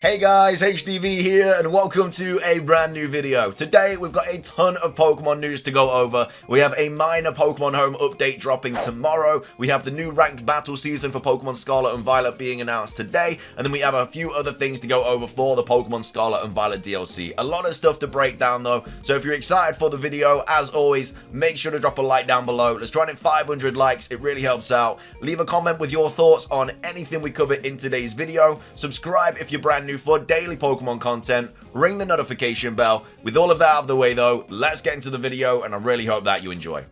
Hey guys, HDvee here and welcome to a brand new video. Today we've got a ton of Pokemon news to go over. We have a minor Pokemon Home update dropping tomorrow. We have the new ranked battle season for Pokemon Scarlet and Violet being announced today. And then we have a few other things to go over for the Pokemon Scarlet and Violet DLC. A lot of stuff to break down though. So if you're excited for the video, as always, make sure to drop a like down below. Let's try and hit 500 likes. It really helps out. Leave a comment with your thoughts on anything we cover in today's video. Subscribe if you're brand new for daily Pokemon content, ring the notification bell. With all of that out of the way though, let's get into the video and I really hope that you enjoy.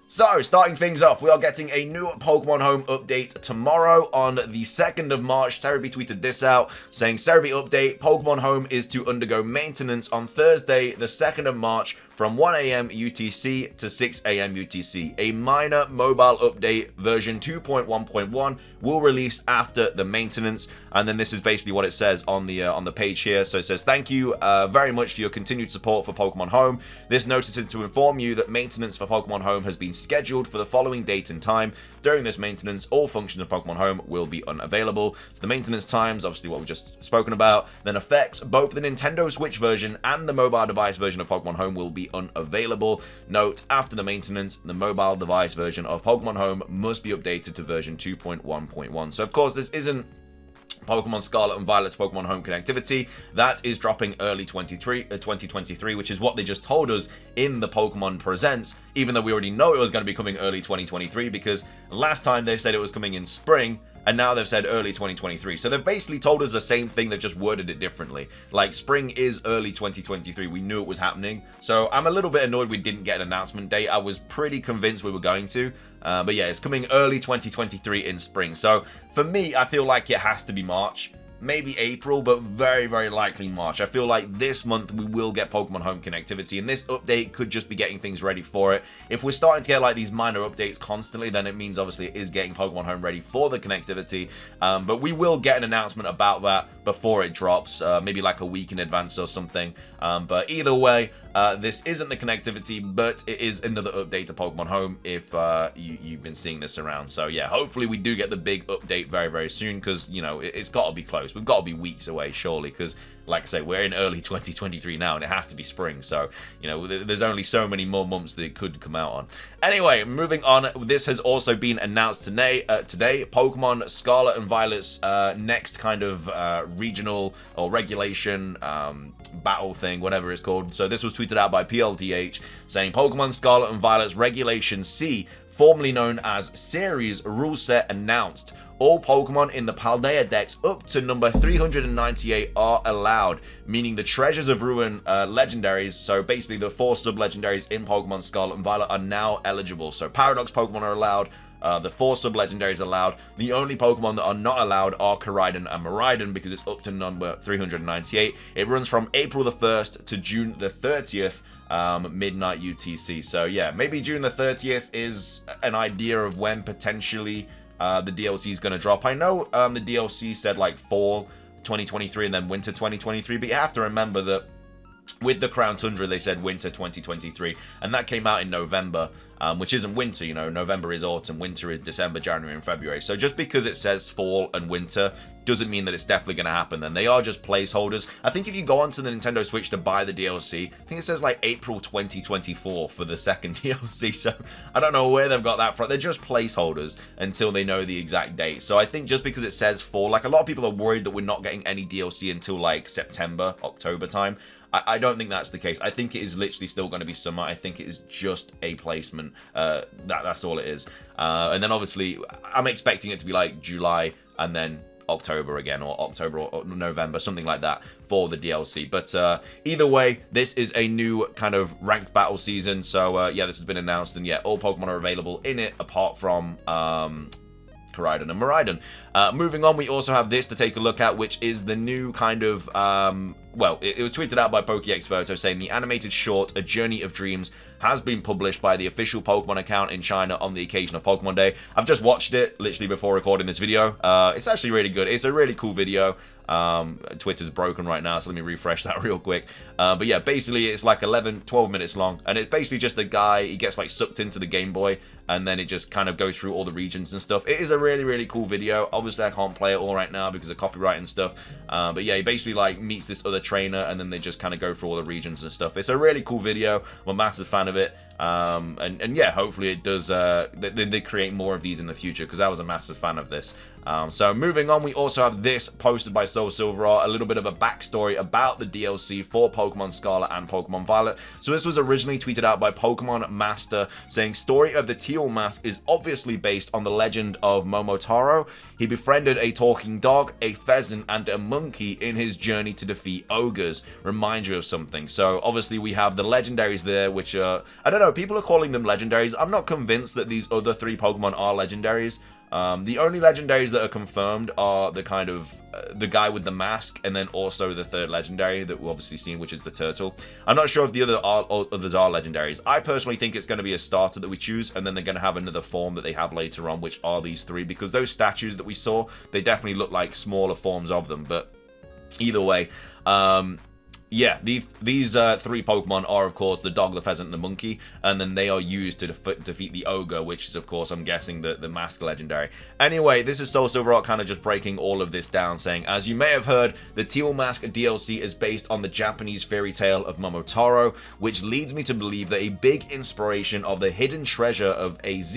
So, starting things off, we are getting a new Pokemon Home update tomorrow on the 2nd of March. HDvee tweeted this out, saying, HDvee update, Pokemon Home is to undergo maintenance on Thursday, the 2nd of March, from 1 AM UTC to 6 AM UTC. A minor mobile update, version 2.1.1, will release after the maintenance. And then this is basically what it says on the page here. So it says, thank you very much for your continued support for Pokemon Home. This notice is to inform you that maintenance for Pokemon Home has been scheduled for the following date and time. During this maintenance, all functions of Pokemon Home will be unavailable. So the maintenance times, obviously what we've just spoken about, then affects both the Nintendo Switch version and the mobile device version of Pokemon Home will be unavailable. Note, after the maintenance, the mobile device version of Pokemon Home must be updated to version 2.1.1. So of course this isn't Pokemon Scarlet and Violet's Pokemon Home connectivity. That is dropping early 2023, which is what they just told us in the Pokemon Presents, even though we already know it was going to be coming early 2023, because last time they said it was coming in spring, and now they've said early 2023. So they've basically told us the same thing, they've just worded it differently. Like, spring is early 2023, we knew it was happening. So I'm a little bit annoyed we didn't get an announcement date. I was pretty convinced we were going to. But yeah, it's coming early 2023 in spring. So for me, I feel like it has to be March. Maybe April, but very, very likely March. I feel like this month we will get Pokemon Home connectivity, and this update could just be getting things ready for it. If we're starting to get like these minor updates constantly, then it means obviously it is getting Pokemon Home ready for the connectivity. But we will get an announcement about that before it drops, maybe like a week in advance or something. But either way, this isn't the connectivity, but it is another update to Pokemon Home if you've been seeing this around. So yeah, hopefully we do get the big update very, very soon, because, you know, it's got to be close. We've got to be weeks away, surely, because, like I say, we're in early 2023 now, and it has to be spring. So, you know, there's only so many more months that it could come out on. Anyway, moving on, this has also been announced today. Pokemon Scarlet and Violet's next kind of regional or regulation battle thing, whatever it's called. So this was tweeted out by PLDH, saying Pokemon Scarlet and Violet's Regulation C, formerly known as Series Rule Set, announced. All Pokemon in the Paldea Dex up to number 398 are allowed, meaning the Treasures of Ruin legendaries, so basically the 4 sub-legendaries in Pokemon Scarlet and Violet, are now eligible. So Paradox Pokemon are allowed, the 4 sub-legendaries allowed. The only Pokemon that are not allowed are Koraidon and Miraidon, because it's up to number 398. It runs from April the 1st to June the 30th, midnight UTC. So yeah, maybe June the 30th is an idea of when potentially the DLC is going to drop. I know the DLC said like fall 2023 and then winter 2023, but you have to remember that with the Crown Tundra they said winter 2023, and that came out in November, which isn't winter. You know, November is autumn, winter is December, January and February. So just because it says fall and winter doesn't mean that it's definitely going to happen. Then they are just placeholders. I think if you go onto the Nintendo Switch to buy the DLC, I think it says like April 2024 for the second DLC. So I don't know where they've got that from. They're just placeholders until they know the exact date. So I think just because it says fall, like a lot of people are worried that we're not getting any DLC until like September, October time. I don't think that's the case. I think it is literally still going to be summer. I think it is just a placement. That's all it is. And then obviously I'm expecting it to be like July and then October again, or October or November, something like that for the DLC. But either way, this is a new kind of ranked battle season. So yeah, this has been announced, and yeah, all Pokemon are available in it apart from Koraidon and Miraidon. Moving on, we also have this to take a look at, which is the new kind of well, it was tweeted out by PokéExperto, saying the animated short A Journey of Dreams has been published by the official Pokemon account in China on the occasion of Pokemon Day. I've just watched it literally before recording this video. It's actually really good. It's a really cool video. Twitter's broken right now, so let me refresh that real quick. But yeah, basically it's like 12 minutes long, and it's basically just a guy, he gets like sucked into the Game Boy, and then it just kind of goes through all the regions and stuff. It is a really, really cool video. Obviously, I can't play it all right now because of copyright and stuff. But yeah, he basically like meets this other trainer, and then they just kind of go through all the regions and stuff. It's a really cool video. I'm a massive fan of it. And yeah, hopefully it does. They create more of these in the future, because I was a massive fan of this. So moving on, we also have this posted by Soul Silver, a little bit of a backstory about the DLC for Pokemon Scarlet and Pokemon Violet. So this was originally tweeted out by Pokemon Master, saying, story of the Teal Mask is obviously based on the legend of Momotaro. He befriended a talking dog, a pheasant, and a monkey in his journey to defeat ogres. Remind you of something. So obviously we have the legendaries there, which are, I don't know, people are calling them legendaries. I'm not convinced that these other 3 Pokemon are legendaries. The only legendaries that are confirmed are the kind of the guy with the mask, and then also the 3rd legendary that we've obviously seen, which is the turtle. I'm not sure if the others are legendaries. I personally think it's going to be a starter that we choose, and then they're going to have another form that they have later on, which are these 3, because those statues that we saw, they definitely look like smaller forms of them. But either way, yeah, these 3 Pokemon are, of course, the dog, the pheasant, and the monkey, and then they are used to defeat the ogre, which is, of course, I'm guessing the mask legendary. Anyway, this is Soul Silver kind of just breaking all of this down, saying, as you may have heard, the Teal Mask DLC is based on the Japanese fairy tale of Momotaro, which leads me to believe that a big inspiration of the Hidden Treasure of AZ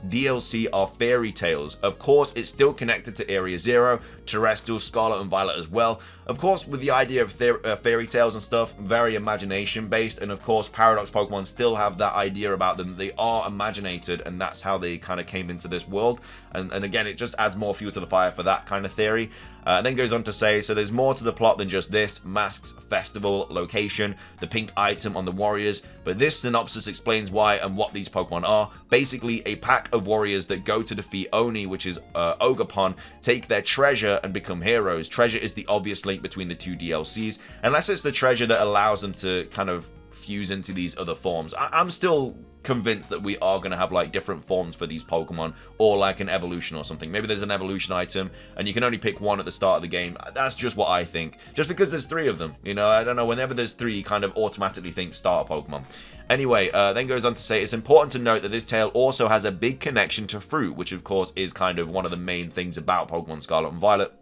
DLC are fairy tales. Of course, it's still connected to Area Zero, Terrestrial, Scarlet, and Violet as well. Of course, with the idea of fairy tales and stuff, very imagination based, and of course Paradox Pokemon still have that idea about them. They are imaginated, and that's how they kind of came into this world, and again, it just adds more fuel to the fire for that kind of theory. Then goes on to say, so there's more to the plot than just this: masks, festival, location, the pink item on the warriors, but this synopsis explains why and what these Pokemon are. Basically, a pack of warriors that go to defeat Oni, which is Ogerpon, take their treasure and become heroes. Treasure is the obvious link between the 2 DLCs, unless it's the treasure that allows them to kind of fuse into these other forms. I'm still convinced that we are going to have like different forms for these Pokemon, or like an evolution or something. Maybe there's an evolution item and you can only pick one at the start of the game. That's just what I think, just because there's 3 of them, you know. I don't know, whenever there's 3, you kind of automatically think starter Pokemon. Anyway, then goes on to say, it's important to note that this tale also has a big connection to fruit, which of course is kind of one of the main things about Pokemon Scarlet and Violet.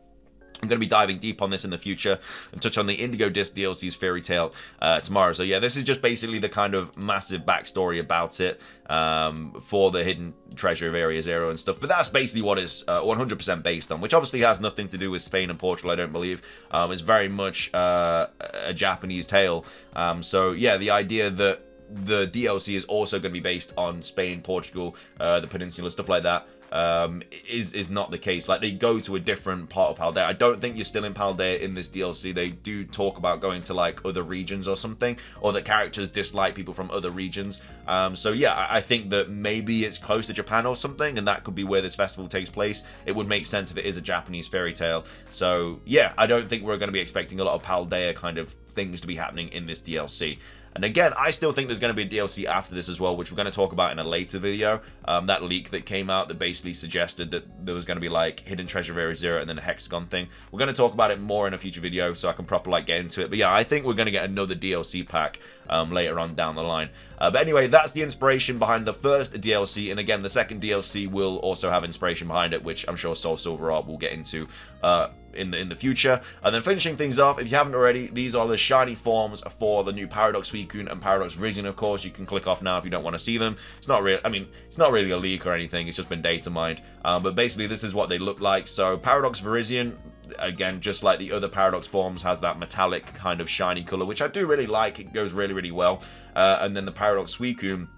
I'm going to be diving deep on this in the future and touch on the Indigo Disc DLC's Fairy Tale tomorrow. So yeah, this is just basically the kind of massive backstory about it for the Hidden Treasure of Area Zero and stuff. But that's basically what it's 100% based on, which obviously has nothing to do with Spain and Portugal, I don't believe. It's very much a Japanese tale. So yeah, the idea that the DLC is also going to be based on Spain, Portugal, the peninsula, stuff like that, is not the case. Like, they go to a different part of Paldea. I don't think you're still in Paldea in this DLC. They do talk about going to like other regions or something, or that characters dislike people from other regions. So yeah, I think that maybe it's close to Japan or something, and that could be where this festival takes place. It would make sense if it is a Japanese fairy tale. So yeah, I don't think we're going to be expecting a lot of Paldea kind of things to be happening in this DLC. And again, I still think there's going to be a DLC after this as well, which we're going to talk about in a later video. That leak that came out that basically suggested that there was going to be like Hidden Treasure of Area Zero and then a Hexagon thing. We're going to talk about it more in a future video so I can properly like get into it. But yeah, I think we're going to get another DLC pack later on down the line. But anyway, that's the inspiration behind the first DLC. And again, the second DLC will also have inspiration behind it, which I'm sure Soul Silver will get into in the future. And then finishing things off, if you haven't already, these are the shiny forms for the new Paradox Suicune and Paradox Virizion. Of course, you can click off now if you don't want to see them. It's not real. I mean, it's not really a leak or anything. It's just been data mined. But basically, this is what they look like. So Paradox Virizion, again, just like the other Paradox forms, has that metallic kind of shiny color, which I do really like. It goes really, really well. And then the Paradox Suicune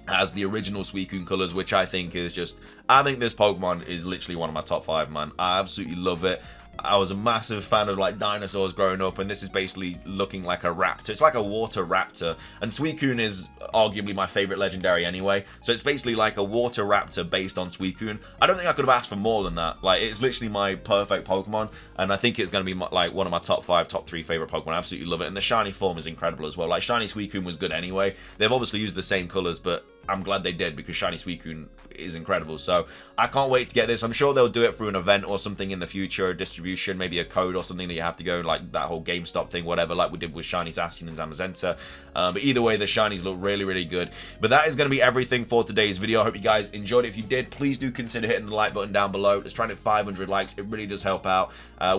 has the original Suicune colors, which I think is just, I think this Pokemon is literally one of my top 5, man. I absolutely love it. I was a massive fan of like dinosaurs growing up, and this is basically looking like a raptor. It's like a water raptor, and Suicune is arguably my favorite legendary anyway, so it's basically like a water raptor based on Suicune. I don't think I could have asked for more than that. Like, it's literally my perfect Pokemon, and I think it's going to be like one of my top 5, top 3 favorite Pokemon. I absolutely love it, and the shiny form is incredible as well. Like, shiny Suicune was good anyway. They've obviously used the same colors, but I'm glad they did, because Shiny Suicune is incredible. So I can't wait to get this. I'm sure they'll do it through an event or something in the future, a distribution, maybe a code or something that you have to go, like that whole GameStop thing, whatever, like we did with Shiny Zacian and Zamazenta. But either way, the Shinies look really, really good. But that is going to be everything for today's video. I hope you guys enjoyed it. If you did, please do consider hitting the like button down below. Let's try to hit 500 likes. It really does help out.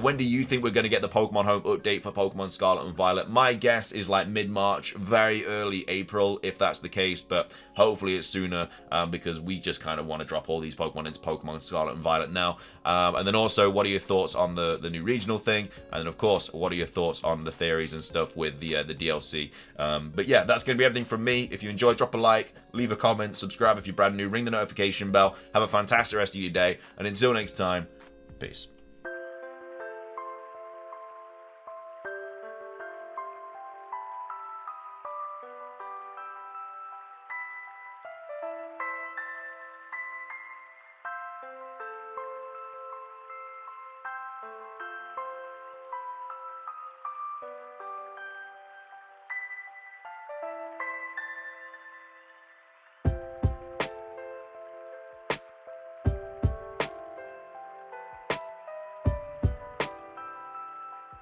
When do you think we're going to get the Pokemon Home update for Pokemon Scarlet and Violet? My guess is like mid-March, very early April, if that's the case. But hopefully it's sooner, because we just kind of want to drop all these Pokemon into Pokemon Scarlet and Violet now. And then also, what are your thoughts on the new regional thing? And then, of course, what are your thoughts on the theories and stuff with the DLC? But yeah, that's going to be everything from me. If you enjoyed, drop a like, leave a comment, subscribe if you're brand new, ring the notification bell. Have a fantastic rest of your day. And until next time, peace.